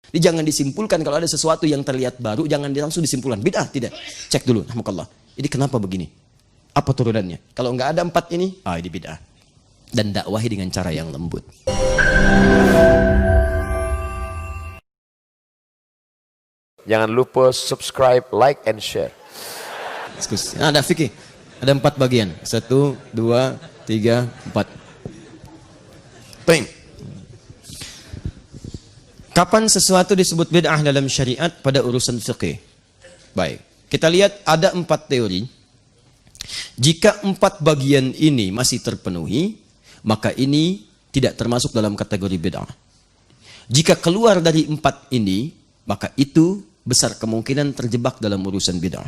Jadi jangan disimpulkan kalau ada sesuatu yang terlihat baru, jangan langsung disimpulkan bid'ah, tidak. Cek dulu, rahmukallah. Ini kenapa begini? Apa turunannya? Kalau nggak ada 4 ini, ini bid'ah. Dan dakwahi dengan cara yang lembut. Jangan lupa subscribe, like, and share. Ada fikih. Ada 4 bagian. 1, 2, 3, 4. Baik. Kapan sesuatu disebut bid'ah dalam syariat pada urusan fikih? Baik. Kita lihat ada 4 teori. Jika 4 bagian ini masih terpenuhi, maka ini tidak termasuk dalam kategori bid'ah. Jika keluar dari 4 ini, maka itu besar kemungkinan terjebak dalam urusan bid'ah.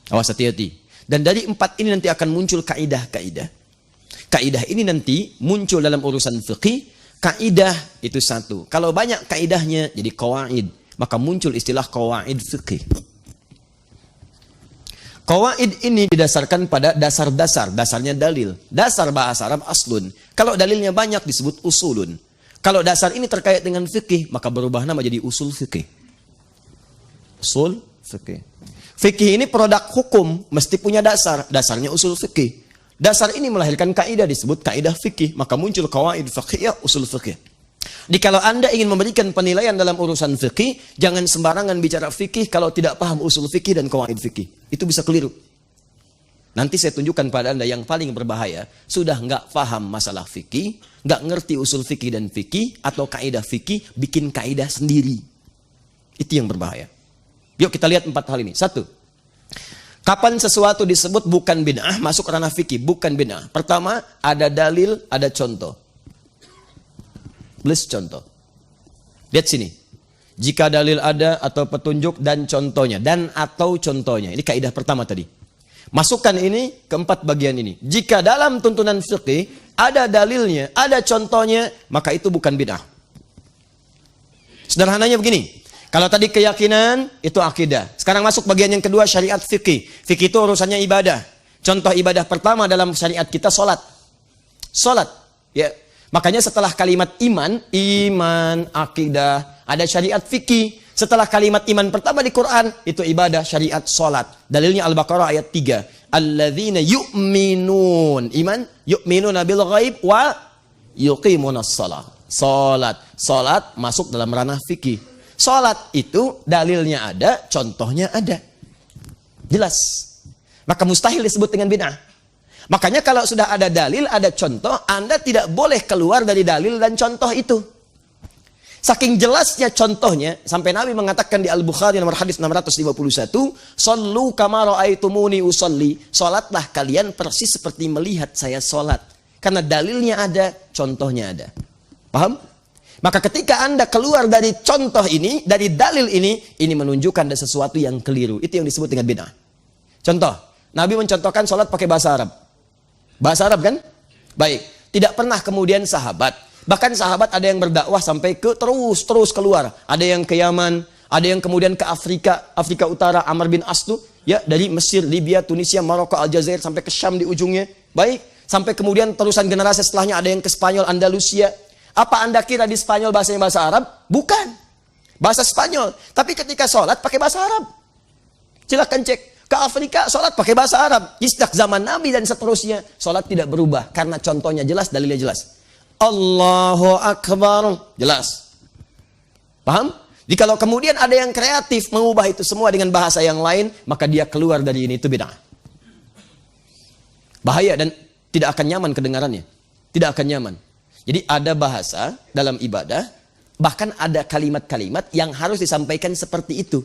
Awas, hati-hati. Dan dari 4 ini nanti akan muncul kaidah-kaidah. Kaidah ini nanti muncul dalam urusan fikih. Kaidah itu 1. Kalau banyak kaidahnya jadi qawaid, maka muncul istilah qawaid fikih. Qawaid ini didasarkan pada dasar-dasar, dasarnya dalil. Dasar bahasa Arab aslun. Kalau dalilnya banyak disebut usulun. Kalau dasar ini terkait dengan fikih, maka berubah nama jadi usul fikih. Usul fikih. Fikih ini produk hukum, mesti punya dasar. Dasarnya usul fikih. Dasar ini melahirkan kaidah disebut kaidah fikih, maka muncul qawaid fiqhiyah, usul fikih. Jadi kalau Anda ingin memberikan penilaian dalam urusan fikih, jangan sembarangan bicara fikih kalau tidak paham usul fikih dan qawaid fikih. Itu bisa keliru. Nanti saya tunjukkan pada Anda yang paling berbahaya, sudah nggak paham masalah fikih, nggak ngerti usul fikih dan fikih, atau kaidah fikih, bikin kaidah sendiri. Itu yang berbahaya. Yuk kita lihat 4 hal ini. 1. Kapan sesuatu disebut bukan bid'ah, masuk ranah fikih, bukan bid'ah. Pertama, ada dalil, ada contoh. Please contoh. Lihat sini. Jika dalil ada atau petunjuk dan contohnya. Dan atau contohnya. Ini kaidah pertama tadi. Masukkan ini ke 4 bagian ini. Jika dalam tuntunan fikih ada dalilnya, ada contohnya, maka itu bukan bid'ah. Sederhananya begini. Kalau tadi keyakinan, itu akidah. Sekarang masuk bagian yang kedua, syariat fikih. Fikih itu urusannya ibadah. Contoh ibadah pertama dalam syariat kita, sholat. Sholat. Ya. Makanya setelah kalimat iman, akidah, ada syariat fikih. Setelah kalimat iman pertama di Quran, itu ibadah, syariat, sholat. Dalilnya Al-Baqarah ayat 3. Alladzina yu'minun. Iman, yu'minuna bil ghaib wa yuqimunas sholat. Sholat masuk dalam ranah fikih. Sholat itu dalilnya ada, contohnya ada. Jelas. Maka mustahil disebut dengan bid'ah. Makanya kalau sudah ada dalil, ada contoh, Anda tidak boleh keluar dari dalil dan contoh itu. Saking jelasnya contohnya, sampai Nabi mengatakan di Al-Bukhari nomor hadis 651, "Shallu kama ra'aitumuni usolli." Sholatlah kalian persis seperti melihat saya sholat. Karena dalilnya ada, contohnya ada. Paham? Maka ketika Anda keluar dari contoh ini, dari dalil ini menunjukkan ada sesuatu yang keliru. Itu yang disebut dengan bid'ah. Contoh, Nabi mencontohkan sholat pakai bahasa Arab. Bahasa Arab kan? Baik. Tidak pernah kemudian sahabat. Bahkan sahabat ada yang berdakwah sampai ke terus keluar. Ada yang ke Yaman, ada yang kemudian ke Afrika Utara, Amr bin As tuh, ya, dari Mesir, Libya, Tunisia, Maroko, Aljazair sampai ke Syam di ujungnya. Baik. Sampai kemudian terusan generasi setelahnya ada yang ke Spanyol, Andalusia. Apa Anda kira di Spanyol bahasanya bahasa Arab? Bukan. Bahasa Spanyol. Tapi ketika sholat pakai bahasa Arab. Silahkan cek. Ke Afrika sholat pakai bahasa Arab. Sejak zaman Nabi dan seterusnya. Sholat tidak berubah. Karena contohnya jelas, dalilnya jelas. Allahu Akbar. Jelas. Paham? Jadi kalau kemudian ada yang kreatif mengubah itu semua dengan bahasa yang lain, maka dia keluar dari ini. Itu bid'ah. Bahaya dan tidak akan nyaman kedengarannya. Tidak akan nyaman. Jadi ada bahasa dalam ibadah, bahkan ada kalimat-kalimat yang harus disampaikan seperti itu.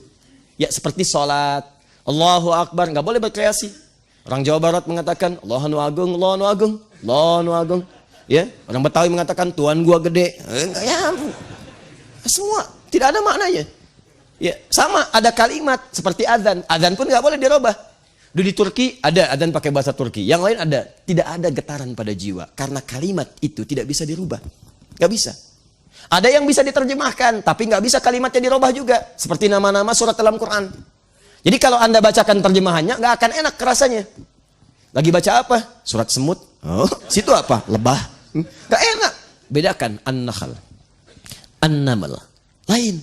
Ya seperti sholat, Allahu Akbar, nggak boleh berkreasi. Orang Jawa Barat mengatakan, Allahu Agung, Allahu Agung, Allahu Agung. Ya, orang Betawi mengatakan, Tuhan gua gede. Ya, semua, tidak ada maknanya. Ya, sama ada kalimat seperti adzan. Adzan pun nggak boleh dirubah. Di Turki ada adzan pakai bahasa Turki, yang lain ada. Tidak ada getaran pada jiwa karena kalimat itu tidak bisa dirubah, nggak bisa. Ada yang bisa diterjemahkan, tapi nggak bisa kalimatnya dirubah juga, seperti nama-nama surat dalam Quran. Jadi kalau Anda bacakan terjemahannya nggak akan enak rasanya. Lagi baca apa? Surat semut. Oh, situ apa? Lebah. Nggak enak. Bedakan an-nahl, an-naml. Lain.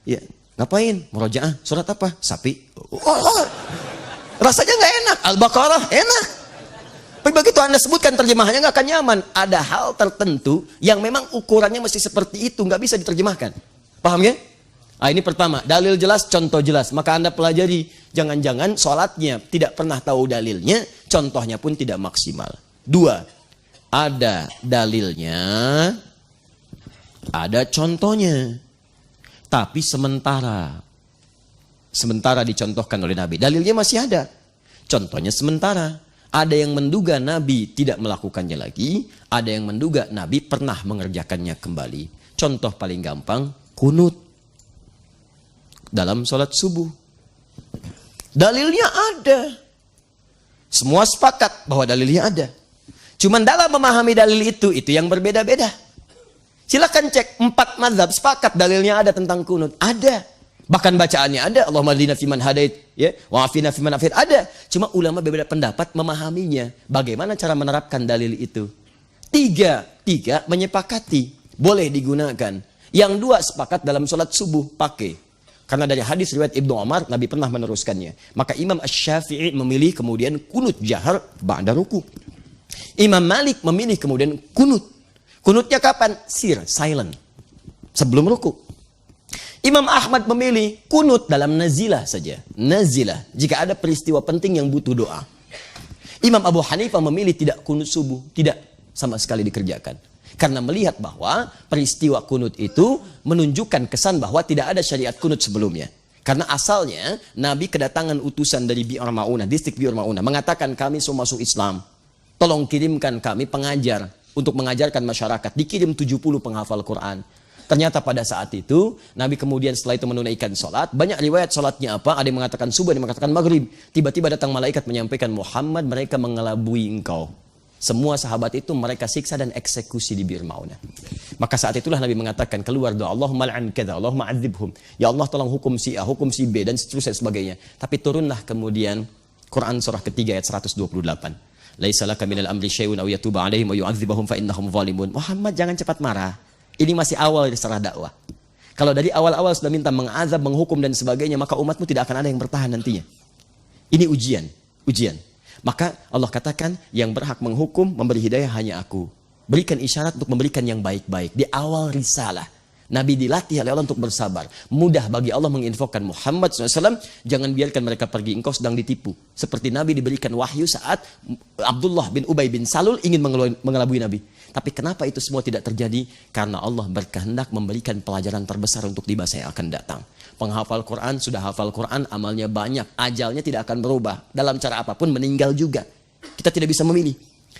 Ya, ngapain? Murojaah. Surat apa? Sapi. Oh, rasanya nggak enak. Al-Baqarah enak. Tapi begitu Anda sebutkan terjemahannya nggak akan nyaman. Ada hal tertentu yang memang ukurannya mesti seperti itu, nggak bisa diterjemahkan. Paham ya? Nah, ini pertama, dalil jelas, contoh jelas. Maka Anda pelajari, jangan-jangan sholatnya tidak pernah tahu dalilnya, contohnya pun tidak maksimal. Dua, ada dalilnya, ada contohnya, tapi sementara. Sementara dicontohkan oleh Nabi. Dalilnya masih ada, contohnya sementara. Ada yang menduga Nabi tidak melakukannya lagi, ada yang menduga Nabi pernah mengerjakannya kembali. Contoh paling gampang, kunut dalam sholat subuh. Dalilnya ada. Semua sepakat bahwa dalilnya ada. Cuman dalam memahami dalil itu yang berbeda-beda. Silakan cek 4 mazhab sepakat dalilnya ada tentang kunut. Ada. Bahkan bacaannya ada. Allahumma hdina fiman hadait, ya, wa afina fiman afid, ada. Cuma ulama berbeda pendapat memahaminya. Bagaimana cara menerapkan dalil itu? Tiga menyepakati. Boleh digunakan. Yang 2 sepakat dalam sholat subuh, pakai. Karena dari hadis riwayat Ibnu Umar, Nabi pernah meneruskannya. Maka Imam Asy-Syafi'i memilih kemudian kunut jahar ba'da ruku. Imam Malik memilih kemudian kunut. Kunutnya kapan? Silent. Sebelum ruku. Imam Ahmad memilih kunut dalam nazilah saja. Nazilah, jika ada peristiwa penting yang butuh doa. Imam Abu Hanifah memilih tidak kunut subuh. Tidak sama sekali dikerjakan. Karena melihat bahwa peristiwa kunut itu menunjukkan kesan bahwa tidak ada syariat kunut sebelumnya. Karena asalnya Nabi kedatangan utusan dari Bi'ar Ma'unah, distrik Bi'ar Ma'unah, mengatakan kami semua masuk Islam. Tolong kirimkan kami pengajar untuk mengajarkan masyarakat. Dikirim 70 penghafal Quran. Ternyata pada saat itu, Nabi kemudian setelah itu menunaikan sholat. Banyak riwayat sholatnya apa? Ada yang mengatakan subuh, ada yang mengatakan maghrib. Tiba-tiba datang malaikat menyampaikan, Muhammad, mereka mengelabui engkau. Semua sahabat itu mereka siksa dan eksekusi di Bir Maunah. Maka saat itulah Nabi mengatakan, keluar doa, Allahumma al'an kadha, Allahumma adzibhum. Ya Allah tolong hukum si A, hukum si B, dan seterusnya sebagainya. Tapi turunlah kemudian Quran surah ketiga ayat 128. Laisa laka minal amri syai'un aw yatuba 'alaihim wa yu'adzibahum fa innahum zalimun. Muhammad, jangan cepat marah. Ini masih awal risalah dakwah. Kalau dari awal-awal sudah minta mengazab, menghukum dan sebagainya, maka umatmu tidak akan ada yang bertahan nantinya. Ini ujian. Maka Allah katakan, yang berhak menghukum, memberi hidayah hanya aku. Berikan isyarat untuk memberikan yang baik-baik. Di awal risalah, Nabi dilatih oleh Allah untuk bersabar. Mudah bagi Allah menginfokan Muhammad SAW, jangan biarkan mereka pergi, engkau sedang ditipu. Seperti Nabi diberikan wahyu saat Abdullah bin Ubay bin Salul ingin mengelabui Nabi. Tapi kenapa itu semua tidak terjadi? Karena Allah berkehendak memberikan pelajaran terbesar untuk di masa yang akan datang. Penghafal Quran sudah hafal Quran, amalnya banyak, ajalnya tidak akan berubah. Dalam cara apapun meninggal juga. Kita tidak bisa memilih.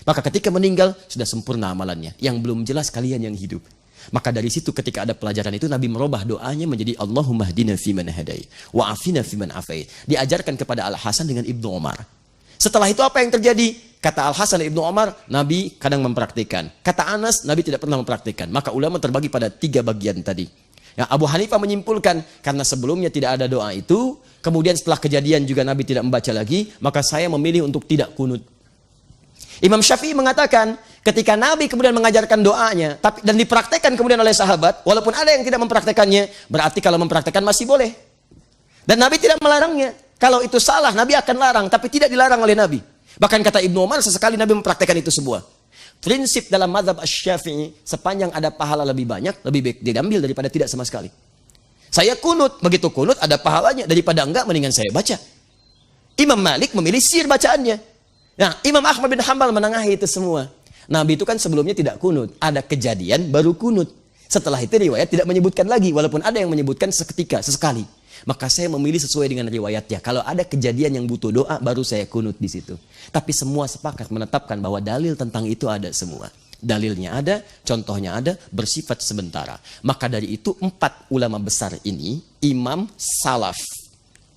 Maka ketika meninggal sudah sempurna amalannya. Yang belum jelas kalian yang hidup. Maka dari situ ketika ada pelajaran itu Nabi merubah doanya menjadi Allahumma hdina fiman hadait wa afina fiman afait. Diajarkan kepada Al-Hasan dengan Ibnu Umar. Setelah itu apa yang terjadi? Kata Al-Hasan dan Ibnu Umar, Nabi kadang mempraktikkan. Kata Anas, Nabi tidak pernah mempraktikkan. Maka ulama terbagi pada 3 bagian tadi. Ya, Abu Hanifah menyimpulkan, karena sebelumnya tidak ada doa itu, kemudian setelah kejadian juga Nabi tidak membaca lagi, maka saya memilih untuk tidak kunut. Imam Syafi'i mengatakan, ketika Nabi kemudian mengajarkan doanya, dan dipraktekkan kemudian oleh sahabat, walaupun ada yang tidak mempraktekannya, berarti kalau mempraktekkan masih boleh. Dan Nabi tidak melarangnya. Kalau itu salah, Nabi akan larang, tapi tidak dilarang oleh Nabi. Bahkan kata Ibnu Umar, sesekali Nabi mempraktekkan itu semua. Prinsip dalam mazhab Asy-Syafi'i, sepanjang ada pahala lebih banyak, lebih baik diambil daripada tidak sama sekali. Saya kunut, begitu kunut ada pahalanya, daripada enggak mendingan saya baca. Imam Malik memilih sir bacaannya. Nah, Imam Ahmad bin Hanbal menengahi itu semua. Nabi itu kan sebelumnya tidak kunut, ada kejadian baru kunut. Setelah itu riwayat tidak menyebutkan lagi, walaupun ada yang menyebutkan seketika, sesekali. Maka saya memilih sesuai dengan riwayatnya. Kalau ada kejadian yang butuh doa, baru saya kunut di situ. Tapi semua sepakat menetapkan bahwa dalil tentang itu ada semua. Dalilnya ada, contohnya ada, bersifat sementara. Maka dari itu 4 ulama besar ini, imam salaf,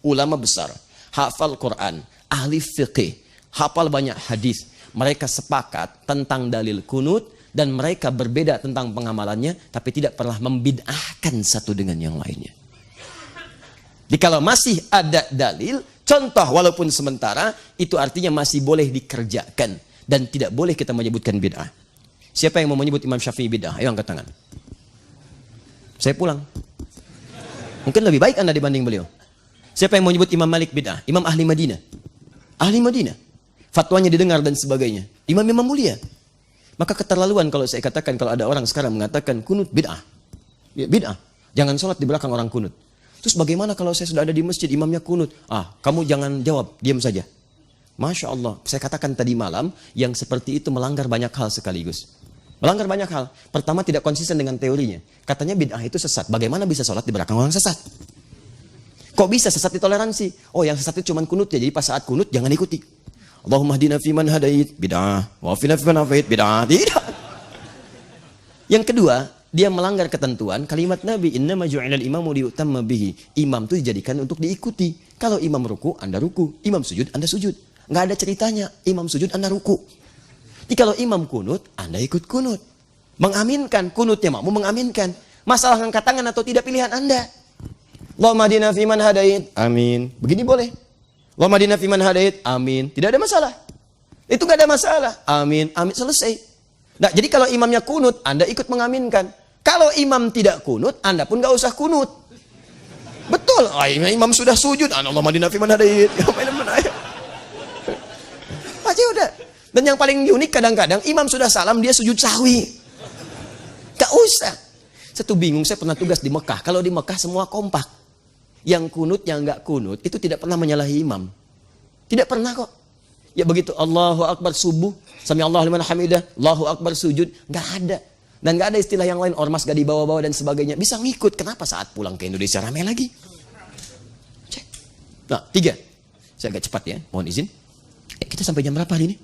ulama besar, hafal Quran, ahli fiqih, hafal banyak hadis. Mereka sepakat tentang dalil kunut dan mereka berbeda tentang pengamalannya, tapi tidak pernah membid'ahkan satu dengan yang lainnya. Jadi kalau masih ada dalil, contoh walaupun sementara, itu artinya masih boleh dikerjakan. Dan tidak boleh kita menyebutkan bid'ah. Siapa yang mau menyebut Imam Syafi'i bid'ah? Ayo angkat tangan. Saya pulang. Mungkin lebih baik Anda dibanding beliau. Siapa yang mau nyebut Imam Malik bid'ah? Imam ahli Madinah. Ahli Madinah. Fatwanya didengar dan sebagainya. Imam-imam mulia. Maka keterlaluan kalau saya katakan kalau ada orang sekarang mengatakan kunut bid'ah. Ya, bid'ah. Jangan sholat di belakang orang kunut. Terus bagaimana kalau saya sudah ada di masjid, imamnya kunut? Kamu jangan jawab, diam saja. Masya Allah, saya katakan tadi malam, yang seperti itu melanggar banyak hal sekaligus. Melanggar banyak hal. Pertama, tidak konsisten dengan teorinya. Katanya bid'ah itu sesat. Bagaimana bisa sholat di belakang orang sesat? Kok bisa sesat ditoleransi? Oh, yang sesat itu cuma kunut ya, jadi pas saat kunut jangan ikuti. Allahumma hdina fiman hadait, bid'ah. Wa afina fiman afait, bid'ah. Tidak. Yang kedua, dia melanggar ketentuan kalimat Nabi, innama ju'ilal imamu liyutamma bihi. Imam itu dijadikan untuk diikuti. Kalau imam ruku, Anda ruku. Imam sujud, Anda sujud. Nggak ada ceritanya, imam sujud, Anda ruku. Jadi kalau imam kunut, Anda ikut kunut. Mengaminkan, kunutnya makmum mengaminkan. Masalah angkat tangan atau tidak pilihan Anda. Allahumma hdina fiman hadait, amin. Begini boleh. Allahumma hdina fiman hadait, amin. Tidak ada masalah. Itu nggak ada masalah. Amin, amin, selesai. Nah, jadi kalau imamnya kunut, Anda ikut mengaminkan. Kalau imam tidak kunut, Anda pun nggak usah kunut. Betul. Imam sudah sujud. Allahumma hdina fiman hadait. Aja udah. Dan yang paling unik kadang-kadang imam sudah salam dia sujud sahwi. Gak usah. Saya tuh bingung, saya pernah tugas di Mekah. Kalau di Mekah semua kompak. Yang kunut, yang gak kunut itu tidak pernah menyalahi imam. Tidak pernah kok. Ya begitu Allahu Akbar subuh, sami Allahu liman hamidah, Allahu Akbar sujud, gak ada. Dan gak ada istilah yang lain, ormas gak dibawa-bawa dan sebagainya. Bisa ngikut. Kenapa saat pulang ke Indonesia ramai lagi? Cek. Nah, 3. Saya agak cepat ya, mohon izin. Kita sampai jam berapa hari ini?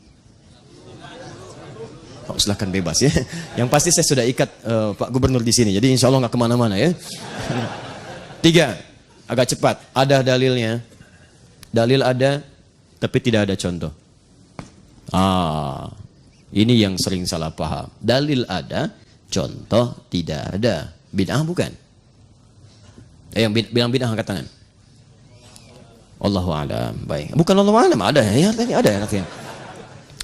Oh, silahkan bebas ya. Yang pasti saya sudah ikat Pak Gubernur di sini. Jadi insya Allah nggak kemana-mana ya. 3. Agak cepat. Ada dalilnya. Dalil ada, tapi tidak ada contoh. Ini yang sering salah paham. Dalil ada, contoh tidak ada. Bid'ah bukan? Yang bilang bid'ah angkat tangan. Allahu a'lam. Baik. Bukan Allahu a'lam, ada ya, ada artinya.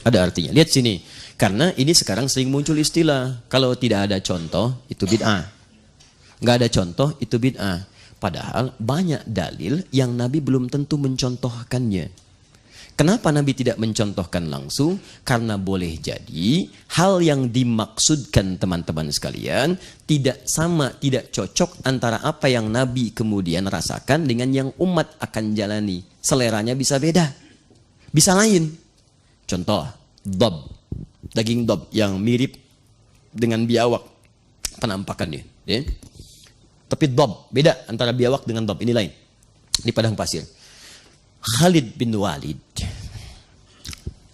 Ada artinya. Lihat sini. Karena ini sekarang sering muncul istilah kalau tidak ada contoh itu bid'ah. Enggak ada contoh itu bid'ah. Padahal banyak dalil yang Nabi belum tentu mencontohkannya. Kenapa Nabi tidak mencontohkan langsung? Karena boleh jadi hal yang dimaksudkan teman-teman sekalian tidak sama, tidak cocok antara apa yang Nabi kemudian rasakan dengan yang umat akan jalani. Seleranya bisa beda, bisa lain. Contoh, dob, daging dob yang mirip dengan biawak penampakannya. Ya. Tapi dob, beda antara biawak dengan dob, ini lain. Di padang pasir. Khalid bin Walid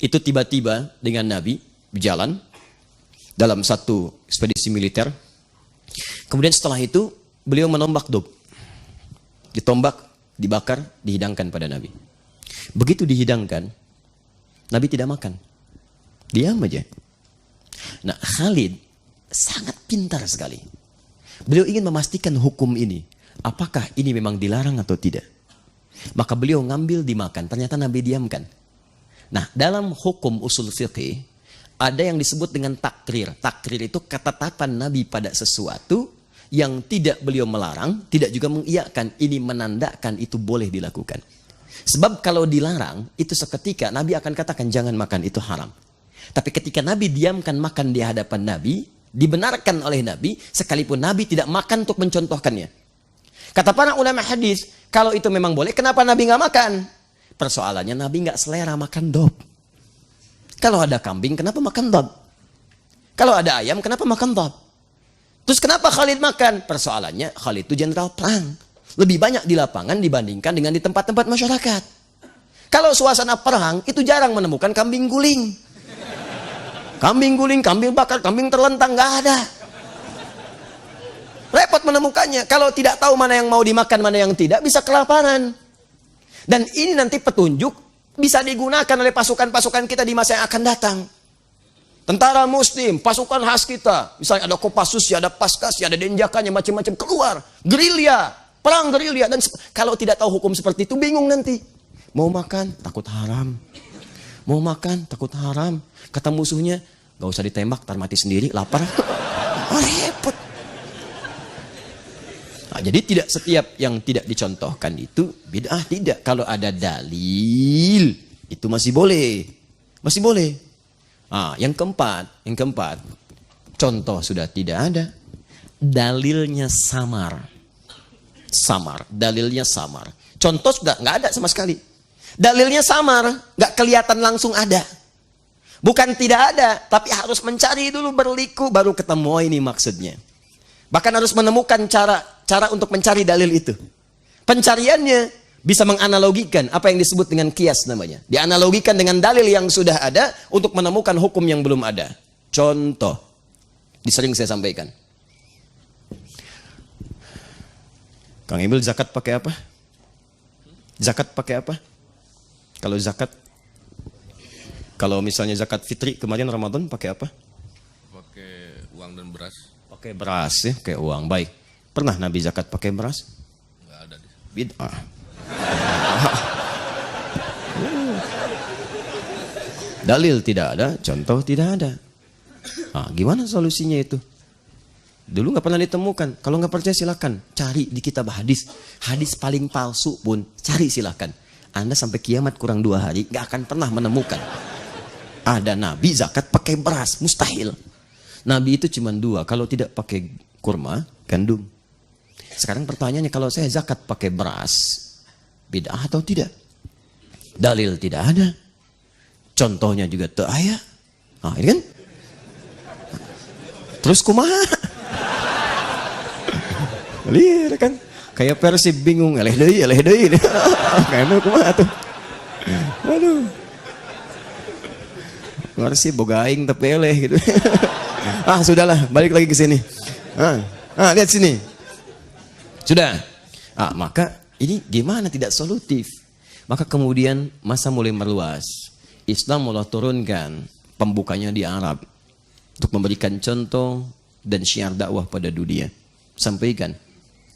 itu tiba-tiba dengan Nabi berjalan dalam satu ekspedisi militer. Kemudian setelah itu beliau menombak dob. Ditombak, dibakar, dihidangkan pada Nabi. Begitu dihidangkan, Nabi tidak makan. Diam aja. Nah, Khalid sangat pintar sekali. Beliau ingin memastikan hukum ini. Apakah ini memang dilarang atau tidak? Maka beliau ngambil dimakan, ternyata Nabi diamkan. Nah, dalam hukum usul fiqih ada yang disebut dengan takrir. Takrir itu ketetapan Nabi pada sesuatu yang tidak beliau melarang, tidak juga mengiyakan. Ini menandakan itu boleh dilakukan. Sebab kalau dilarang, itu seketika Nabi akan katakan jangan makan, itu haram. Tapi ketika Nabi diamkan makan di hadapan Nabi, dibenarkan oleh Nabi, sekalipun Nabi tidak makan untuk mencontohkannya. Kata para ulama hadis, kalau itu memang boleh, kenapa Nabi nggak makan? Persoalannya Nabi nggak selera makan dob. Kalau ada kambing, kenapa makan dob? Kalau ada ayam, kenapa makan dob? Terus kenapa Khalid makan? Persoalannya Khalid itu jenderal perang. Lebih banyak di lapangan dibandingkan dengan di tempat-tempat masyarakat. Kalau suasana perang, itu jarang menemukan kambing guling. Kambing guling, kambing bakar, kambing terlentang, nggak ada. Repot menemukannya. Kalau tidak tahu mana yang mau dimakan, mana yang tidak, bisa kelaparan. Dan ini nanti petunjuk bisa digunakan oleh pasukan-pasukan kita di masa yang akan datang. Tentara Muslim, pasukan khas kita. Misalnya ada Kopassus, ada Paskas, ada Denjakannya, macam-macam keluar. Gerilya, perang gerilya. Dan kalau tidak tahu hukum seperti itu, bingung nanti. Mau makan, takut haram. Mau makan, takut haram. Kata musuhnya, gak usah ditembak, tar mati sendiri, lapar. Repot. Nah, jadi tidak setiap yang tidak dicontohkan itu bid'ah, tidak. Kalau ada dalil itu masih boleh. Masih boleh. Yang keempat, contoh sudah tidak ada. Dalilnya samar. Dalilnya samar. Contoh sudah nggak ada sama sekali. Dalilnya samar, nggak kelihatan langsung ada. Bukan tidak ada, tapi harus mencari dulu berliku baru ketemu. Oh, ini maksudnya. Bahkan harus menemukan cara untuk mencari dalil itu. Pencariannya bisa menganalogikan apa yang disebut dengan kias namanya. Dianalogikan dengan dalil yang sudah ada untuk menemukan hukum yang belum ada. Contoh, sering saya sampaikan. Kang Emil, zakat pakai apa? Zakat pakai apa? Kalau misalnya zakat fitri kemarin Ramadan pakai apa? Pakai uang dan beras. Pakai beras ya, kayak uang. Baik. Pernah Nabi zakat pakai beras? Enggak ada. Bid'ah. Dalil tidak ada, contoh tidak ada. Gimana solusinya itu? Dulu nggak pernah ditemukan. Kalau nggak percaya silakan cari di kitab hadis. Hadis paling palsu pun cari silakan. Anda sampai kiamat kurang 2 hari nggak akan pernah menemukan ada Nabi zakat pakai beras, mustahil. Nabi itu cuma 2, kalau tidak pakai kurma, gandum. Sekarang pertanyaannya, kalau saya zakat pakai beras, bid'ah atau tidak? Dalil tidak ada. Contohnya juga tak ada. Ini kan? Terus kumaha? Lihat kan? Kayak Persib bingung, eleh deui. Kayaknya kumaha tuh. Waduh. Persib boga aing tapi eleh gitu. Sudahlah, balik lagi ke sini. Lihat sini. Sudah. Maka ini gimana tidak solutif? Maka kemudian masa mulai meluas. Islam mulai turunkan pembukanya di Arab untuk memberikan contoh dan syiar dakwah pada dunia. Sampaikan.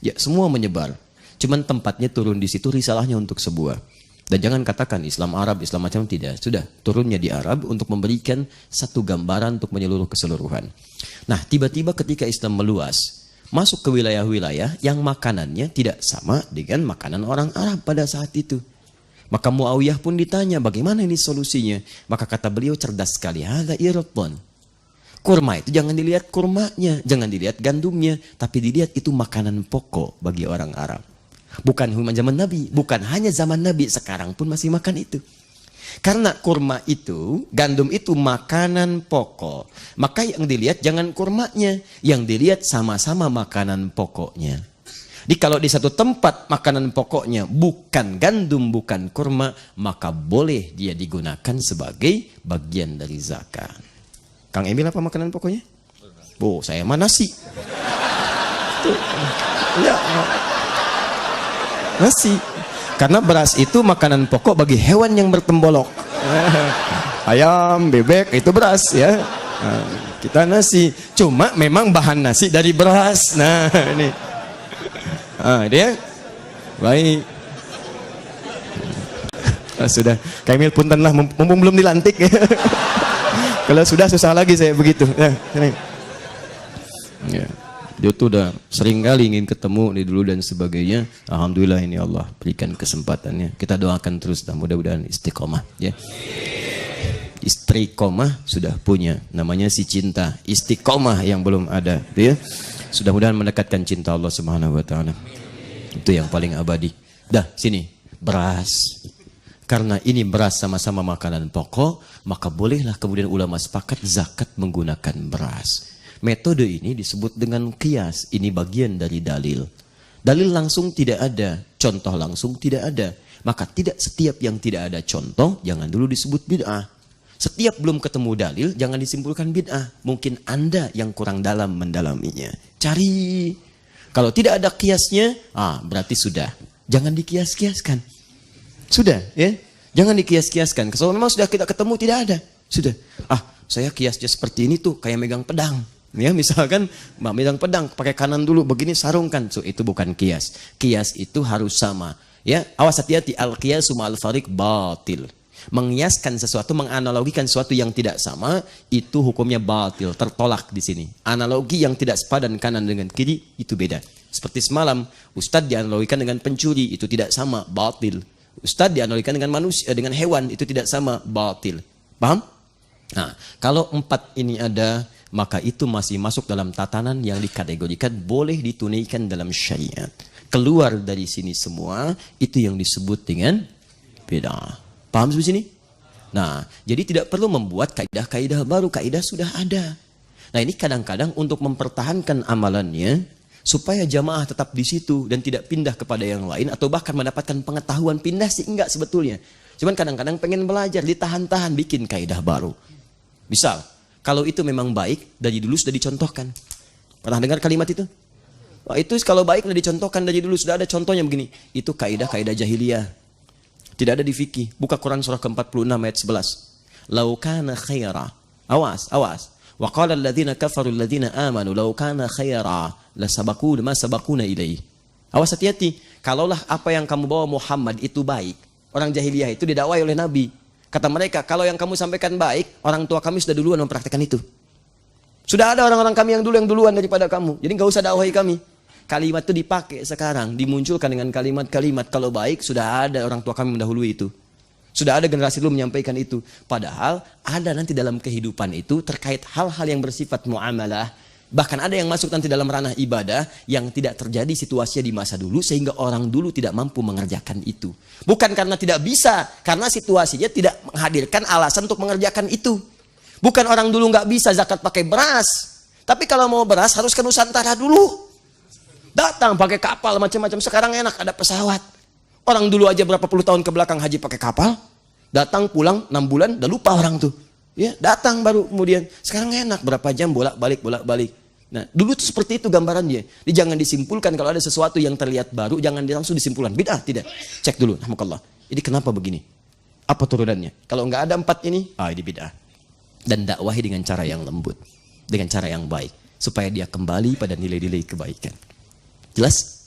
Ya, semua menyebar. Cuman tempatnya turun di situ, risalahnya untuk sebuah. Dan jangan katakan Islam Arab, Islam macam tidak. Sudah, turunnya di Arab untuk memberikan satu gambaran untuk menyeluruh keseluruhan. Nah, tiba-tiba ketika Islam meluas, masuk ke wilayah-wilayah yang makanannya tidak sama dengan makanan orang Arab pada saat itu. Maka Muawiyah pun ditanya, bagaimana ini solusinya? Maka kata beliau cerdas sekali, hadza irqan. Kurma itu jangan dilihat kurmanya, jangan dilihat gandumnya, tapi dilihat itu makanan pokok bagi orang Arab. Bukan cuma zaman Nabi, bukan hanya zaman Nabi, sekarang pun masih makan itu. Karena kurma itu, gandum itu makanan pokok. Maka yang dilihat jangan kurmanya, yang dilihat sama-sama makanan pokoknya. Jadi kalau di satu tempat makanan pokoknya bukan gandum, bukan kurma, maka boleh dia digunakan sebagai bagian dari zakat. Kang Emil apa makanan pokoknya? Saya mah nasi. Tuh. Ya. Nasi. Karena beras itu makanan pokok bagi hewan yang bertembolok. Ayam, bebek itu beras ya. Kita nasi. Cuma memang bahan nasi dari beras. Nah, ini. Dia. Baik. Sudah. Kang Emil puntenlah mumpung belum dilantik ya. Kalau sudah susah lagi saya begitu. Ya. Dia tuh udah sering kali ingin ketemu di dulu dan sebagainya. Alhamdulillah ini Allah berikan kesempatannya. Kita doakan terus, mudah-mudahan istiqomah ya. Istiqomah sudah punya, namanya si cinta. Istiqomah yang belum ada, ya. Sudah mudahan mendekatkan cinta Allah Subhanahu wa taala. Itu yang paling abadi. Dah, sini. Beras. Karena ini beras sama-sama makanan pokok, maka bolehlah kemudian ulama sepakat zakat menggunakan beras. Metode ini disebut dengan qiyas. Ini bagian dari dalil. Dalil langsung tidak ada, contoh langsung tidak ada. Maka tidak setiap yang tidak ada contoh, jangan dulu disebut bid'ah. Setiap belum ketemu dalil, jangan disimpulkan bid'ah. Mungkin Anda yang kurang dalam mendalaminya. Cari. Kalau tidak ada qiyasnya, berarti sudah. Jangan dikias-kiaskan. Sudah, ya. Jangan dikias-kiaskan. Kalau memang sudah kita ketemu, tidak ada. Sudah. Saya kiasnya seperti ini tuh, kayak megang pedang. Ya, misalkan megang pedang, pakai kanan dulu, begini sarungkan. Itu bukan kias. Kias itu harus sama. Ya, awas hati-hati. Al-qiyasu ma'al fariq batil. Mengiaskan sesuatu, menganalogikan sesuatu yang tidak sama, itu hukumnya batil, tertolak di sini. Analogi yang tidak sepadan kanan dengan kiri, itu beda. Seperti semalam, ustadz dianalogikan dengan pencuri, itu tidak sama, batil. Ustadz dianalogikan dengan manusia, dengan hewan, itu tidak sama, batil. Paham? Nah, kalau 4 ini ada, maka itu masih masuk dalam tatanan yang dikategorikan boleh ditunaikan dalam syariat. Keluar dari sini semua, itu yang disebut dengan bid'ah. Paham sampai sini? Nah, jadi tidak perlu membuat kaidah-kaidah baru, kaidah sudah ada. Nah, ini kadang-kadang untuk mempertahankan amalannya, supaya jamaah tetap di situ dan tidak pindah kepada yang lain, atau bahkan mendapatkan pengetahuan pindah sih enggak sebetulnya. Cuman kadang-kadang pengen belajar, ditahan-tahan, bikin kaidah baru. Misal, kalau itu memang baik, dari dulu sudah dicontohkan. Pernah dengar kalimat itu? Wah, itu kalau baik sudah dicontohkan dari dulu, sudah ada contohnya begini. Itu kaidah-kaidah jahiliyah. Tidak ada di fikih. Buka Quran surah ke-46 ayat 11. Lau kana khaira. Awas, awas. Wa qala alladhina kafaru alladhina amanu lau kana khaira la sabaquna ma sabaquna ilaihi. Awas, hati-hati. Kalaulah apa yang kamu bawa Muhammad itu baik, orang jahiliyah itu didakwai oleh Nabi. Kata mereka, kalau yang kamu sampaikan baik, orang tua kami sudah duluan mempraktekkan itu. Sudah ada orang-orang kami yang duluan daripada kamu. Jadi nggak usah dakwahi kami. Kalimat itu dipakai sekarang, dimunculkan dengan kalimat-kalimat. Kalau baik, sudah ada orang tua kami mendahului itu. Sudah ada generasi dulu menyampaikan itu. Padahal ada nanti dalam kehidupan itu terkait hal-hal yang bersifat muamalah. Bahkan ada yang masuk nanti dalam ranah ibadah yang tidak terjadi situasinya di masa dulu sehingga orang dulu tidak mampu mengerjakan itu. Bukan karena tidak bisa, karena situasinya tidak menghadirkan alasan untuk mengerjakan itu. Bukan orang dulu nggak bisa zakat pakai beras. Tapi kalau mau beras harus ke Nusantara dulu. Datang pakai kapal macam-macam. Sekarang enak ada pesawat. Orang dulu aja berapa puluh tahun ke belakang haji pakai kapal. Datang pulang 6 bulan udah lupa orang tuh. Ya, datang baru kemudian. Sekarang enak berapa jam bolak-balik. Nah, dulu tuh seperti itu gambarannya. Jadi jangan disimpulkan kalau ada sesuatu yang terlihat baru, jangan langsung disimpulkan. Bid'ah, tidak. Cek dulu, rahmakallah. Ini kenapa begini? Apa turunannya? Kalau nggak ada 4 ini, ini bid'ah. Dan dakwahi dengan cara yang lembut, dengan cara yang baik, supaya dia kembali pada nilai-nilai kebaikan. Jelas?